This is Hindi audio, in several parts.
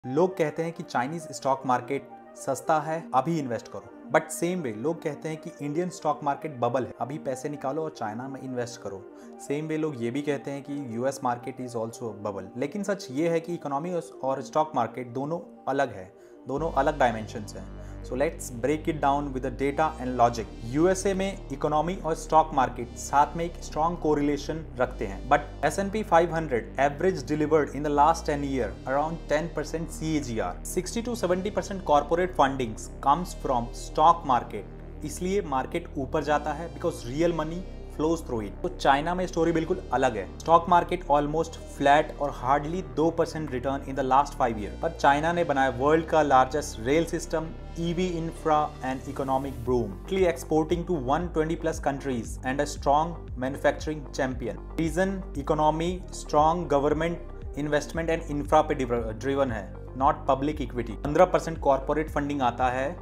लोग कहते हैं कि चाइनीज स्टॉक मार्केट सस्ता है, अभी इन्वेस्ट करो। बट सेम वे लोग कहते हैं कि इंडियन स्टॉक मार्केट बबल है, अभी पैसे निकालो और चाइना में इन्वेस्ट करो। सेम वे लोग ये भी कहते हैं कि US market is also bubble. लेकिन सच ये है कि इकोनॉमी और स्टॉक मार्केट दोनों अलग है, दोनों अलग डायमेंशंस हैं। So let's break it down with the data and logic. USA में इकोनॉमी और स्टॉक मार्केट साथ में एक स्ट्रॉन्ग कोरिलेशन रखते हैं, but S&P 500 average delivered in the last 10 year around 10% CAGR। 60 to 70% corporate fundings comes from stock market. इसलिए मार्केट ऊपर जाता है because real money flows through it. तो चाइना में स्टोरी बिल्कुल अलग है। स्टॉक मार्केट ऑलमोस्ट फ्लैट और hardly 2% return in the last 5 year. पर चाइना ने बनाया वर्ल्ड का largest rail system, EV infra and economic boom, exporting to 120+ countries and a strong manufacturing champion. Reason economy, strong government investment and infra पे ड्रिवन है, not public equity. 15% corporate funding आता है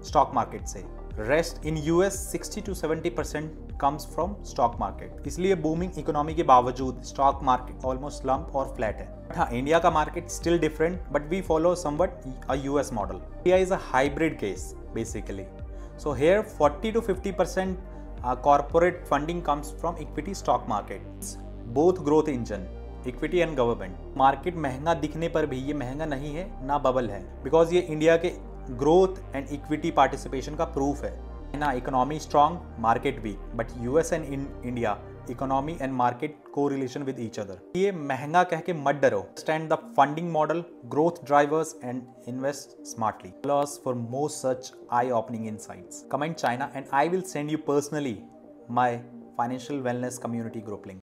स्टॉक मार्केट से। Rest in US 60 to 70% comes from stock market. इसलिए बूमिंग इकोनॉमी के बावजूद स्टॉक मार्केट ऑलमोस्ट स्लम्प और फ्लैट है। हाँ, इंडिया का market still different, but we follow somewhat a US model. India is a hybrid case basically. So here 40 to 50% corporate funding comes from equity stock market, both growth engine, equity and government. Market महंगा दिखने पर भी ये महंगा नहीं है, ना बबल है, बिकॉज ये इंडिया के ग्रोथ एंड इक्विटी पार्टिसिपेशन का प्रूफ है ना। Economy strong, market weak, but US and India economy and market को रिलेशन विद ईच अदर। ये महंगा कह के मत डरो। Stand the funding model, growth drivers and invest smartly. Plus for more such eye opening insights, comment China and I will send you personally my financial wellness community group link.